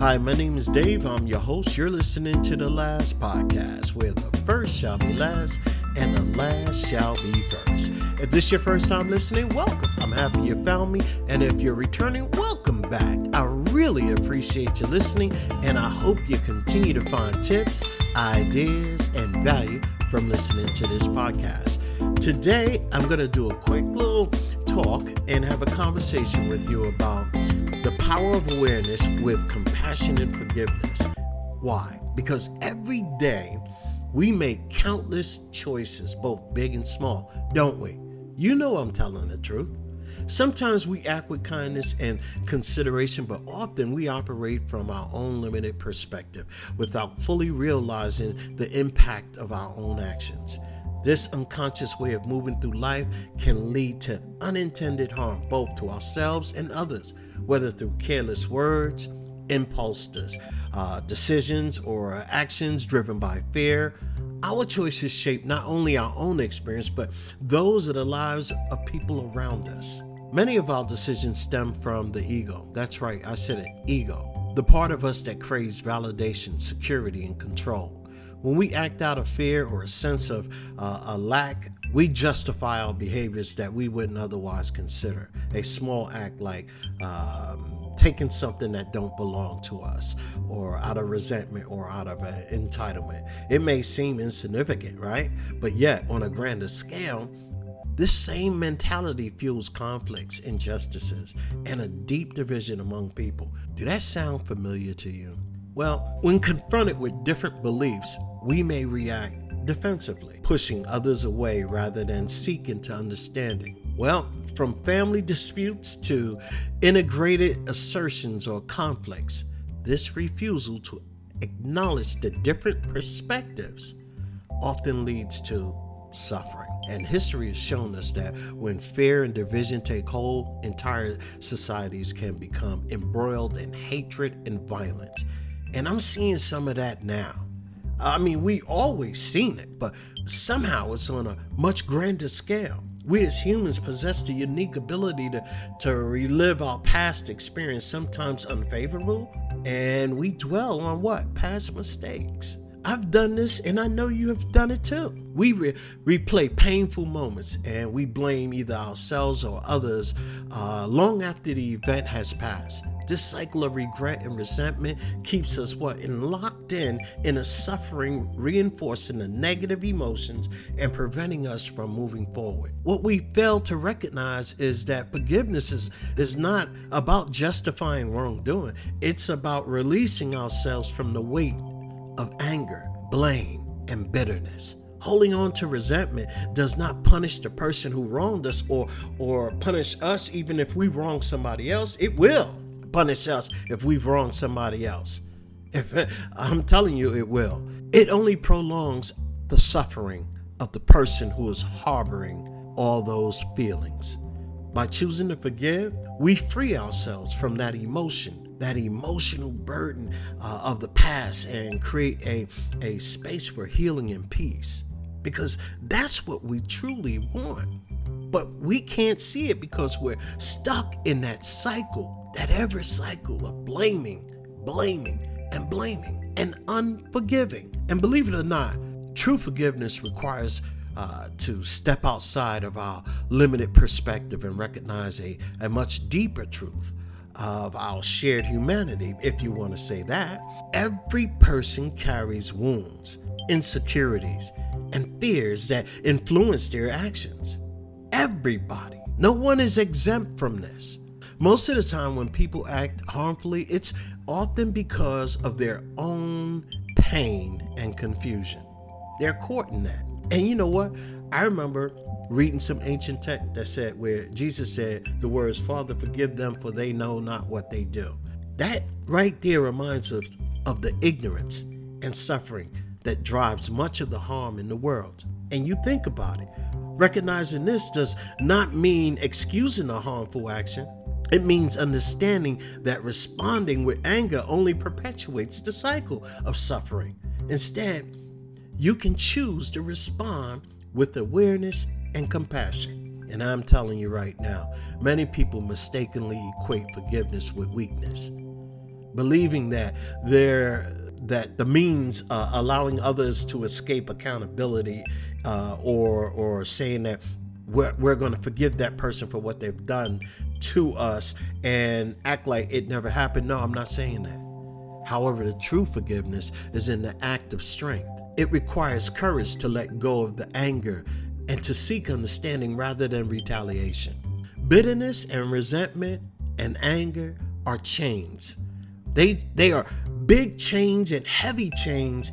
Hi, my name is Dave. I'm your host. You're listening to The Last Podcast, where the first shall be last and the last shall be first. If this is your first time listening, welcome. I'm happy you found me. And if you're returning, welcome back. I really appreciate you listening, and I hope you continue to find tips, ideas, and value from listening to this podcast. Today, I'm going to do a quick little talk and have a conversation with you about the power of awareness with compassion and forgiveness. Why? Because every day we make countless choices, both big and small, don't we? You know I'm telling the truth. Sometimes we act with kindness and consideration, but often we operate from our own limited perspective without fully realizing the impact of our own actions. This unconscious way of moving through life can lead to unintended harm, both to ourselves and others, whether through careless words, impulsive decisions, or actions driven by fear. Our choices shape not only our own experience, but those of the lives of people around us. Many of our decisions stem from the ego. That's right, I said it, ego. The part of us that craves validation, security, and control. When we act out of fear or a sense of a lack, we justify our behaviors that we wouldn't otherwise consider. A small act like taking something that don't belong to us, or out of resentment or out of entitlement. It may seem insignificant, right? But yet, on a grander scale, this same mentality fuels conflicts, injustices, and a deep division among people. Do that sound familiar to you? Well, when confronted with different beliefs, we may react defensively, pushing others away rather than seeking to understanding. Well, from family disputes to integrated assertions or conflicts, this refusal to acknowledge the different perspectives often leads to suffering. And history has shown us that when fear and division take hold, entire societies can become embroiled in hatred and violence. And I'm seeing some of that now. I mean, we always seen it, but somehow it's on a much grander scale. We as humans possess the unique ability to relive our past experience, sometimes unfavorable, and we dwell on what? Past mistakes. I've done this, and I know you have done it too. We replay painful moments, and we blame either ourselves or others long after the event has passed. This cycle of regret and resentment keeps us locked in a suffering, reinforcing the negative emotions and preventing us from moving forward. What we fail to recognize is that forgiveness is not about justifying wrongdoing. It's about releasing ourselves from the weight of anger, blame, and bitterness. Holding on to resentment does not punish the person who wronged us or punish us even if we wrong somebody else. It will punish us if we've wronged somebody else. I'm telling you, it will. It only prolongs the suffering of the person who is harboring all those feelings. By choosing to forgive, we free ourselves from that emotion, that emotional burden of the past, and create a space for healing and peace. Because that's what we truly want. But we can't see it because we're stuck in that cycle. That ever cycle of blaming, and unforgiving. And believe it or not, true forgiveness requires to step outside of our limited perspective and recognize a much deeper truth of our shared humanity, if you want to say that. Every person carries wounds, insecurities, and fears that influence their actions. Everybody. No one is exempt from this. Most of the time when people act harmfully, it's often because of their own pain and confusion. They're caught in that. And you know what? I remember reading some ancient text that said, where Jesus said the words, "Father, forgive them, for they know not what they do." That right there reminds us of the ignorance and suffering that drives much of the harm in the world. And you think about it. Recognizing this does not mean excusing a harmful action. It means understanding that responding with anger only perpetuates the cycle of suffering. Instead, you can choose to respond with awareness and compassion. And I'm telling you right now, many people mistakenly equate forgiveness with weakness. believing that the means allowing others to escape accountability, or saying that we're going to forgive that person for what they've done to us and act like it never happened. No, I'm not saying that. However, the true forgiveness is in the act of strength. It requires courage to let go of the anger and to seek understanding rather than retaliation. Bitterness and resentment and anger are chains. They are big chains and heavy chains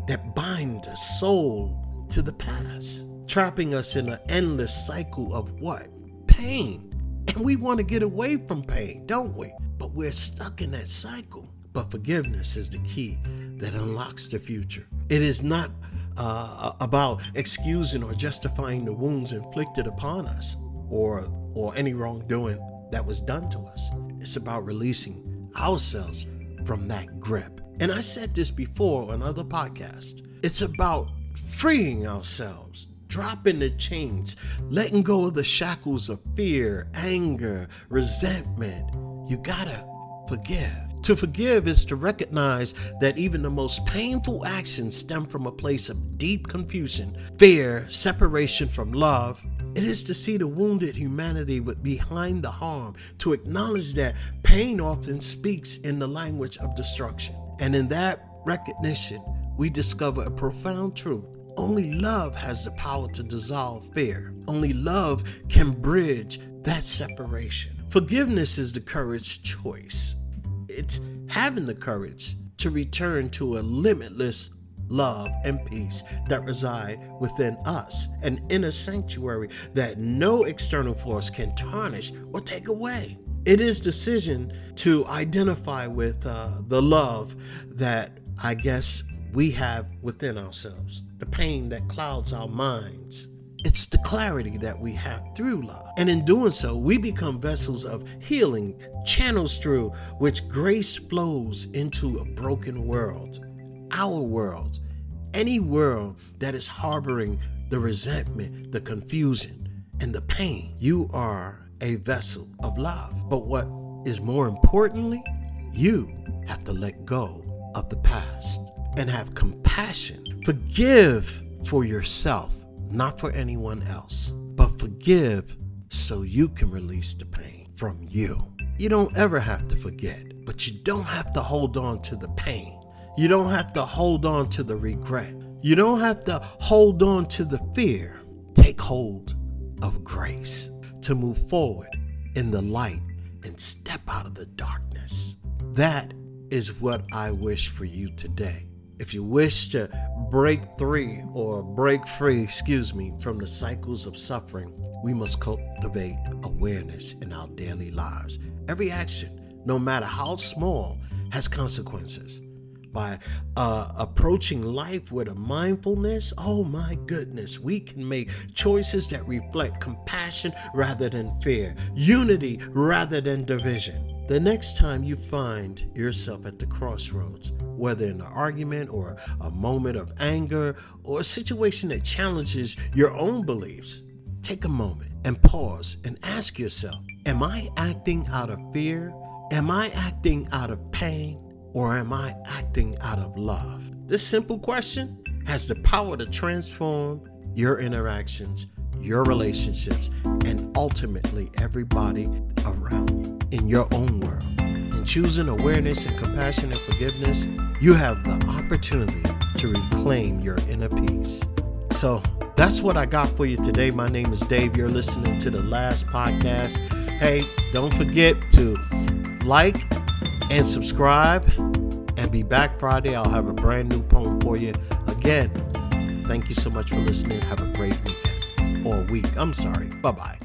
that bind the soul to the past, trapping us in an endless cycle of what? Pain. And we want to get away from pain, don't we? But we're stuck in that cycle. But forgiveness is the key that unlocks the future. It is not about excusing or justifying the wounds inflicted upon us or any wrongdoing that was done to us. It's about releasing ourselves from that grip. And I said this before on other podcasts. It's about freeing ourselves, dropping the chains, letting go of the shackles of fear, anger, resentment. You gotta forgive. To forgive is to recognize that even the most painful actions stem from a place of deep confusion, fear, separation from love. It is to see the wounded humanity behind the harm, to acknowledge that pain often speaks in the language of destruction. And in that recognition, we discover a profound truth. Only love has the power to dissolve fear. Only love can bridge that separation. Forgiveness is the courage choice. It's having the courage to return to a limitless love and peace that reside within us, an inner sanctuary that no external force can tarnish or take away. It is decision to identify with the love that I guess we have within ourselves, the pain that clouds our minds. It's the clarity that we have through love. And in doing so, we become vessels of healing, channels through which grace flows into a broken world. Our world, any world that is harboring the resentment, the confusion, and the pain. You are a vessel of love. But what is more importantly, you have to let go of the past and have compassion. Forgive for yourself. Not for anyone else, but forgive so you can release the pain from you. You don't ever have to forget, but you don't have to hold on to the pain. You don't have to hold on to the regret. You don't have to hold on to the fear. Take hold of grace to move forward in the light and step out of the darkness. That is what I wish for you today. If you wish to break free, from the cycles of suffering, we must cultivate awareness in our daily lives. Every action, no matter how small, has consequences. By approaching life with a mindfulness, oh my goodness, we can make choices that reflect compassion rather than fear, unity rather than division. The next time you find yourself at the crossroads, whether in an argument or a moment of anger or a situation that challenges your own beliefs, take a moment and pause and ask yourself, am I acting out of fear? Am I acting out of pain? Or am I acting out of love? This simple question has the power to transform your interactions, your relationships, and ultimately everybody around you in your own world. In choosing awareness and compassion and forgiveness, you have the opportunity to reclaim your inner peace. So that's what I got for you today. My name is Dave. You're listening to The Last Podcast. Hey, don't forget to like and subscribe, and be back Friday. I'll have a brand new poem for you. Again, thank you so much for listening. Have a great weekend or week. Bye-bye.